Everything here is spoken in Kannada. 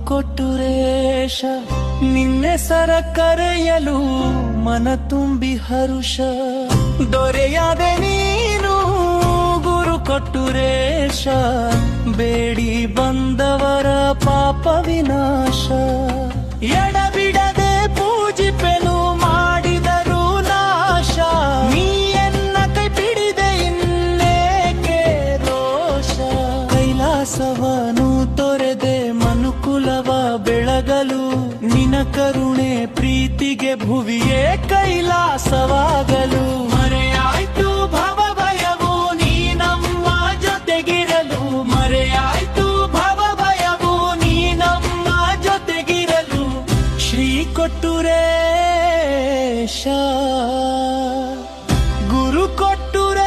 ಕೊಟ್ಟುರೇಶ ನಿನ್ನೆಸರ ಕರೆಯಲು ಮನ ತುಂಬಿ ಹರುಷ ದೊರೆಯಾದೆ ನೀನು ಗುರು ಕೊಟ್ಟುರೇಶ ಬೇಡಿ ಬಂದವರ ಪಾಪ ವಿನಾಶ ಎಡಬಿಡದೆ ಪೂಜಿಪೆನು ಮಾಡಿದರು ನಾಶ ನೀಯನ್ನ ಕೈ ಪಿಡಿದೆ ಇನ್ನೇಕೆ ರೋಷ ಕೈಲಾಸವನು ತೊರೆದೆ ಮನುಕುಲವ ಬೆಳಗಲು ನಿನ ಕರುಣೆ ಪ್ರೀತಿಗೆ ಭುವಿಯೇ ಕೈಲಾಸವಾಗಲು ಮರೆಯಾಯ್ತು ಭವ ಭಯವು ನೀ ನಮ್ಮ ಜೊತೆಗಿರಲು ಮರೆಯಾಯ್ತು ಭವ ಭಯವು ನೀ ನಮ್ಮ ಜೊತೆಗಿರಲು ಶ್ರೀ ಕೊಟ್ಟುರೇಶ ಗುರು ಕೊಟ್ಟುರೇಶ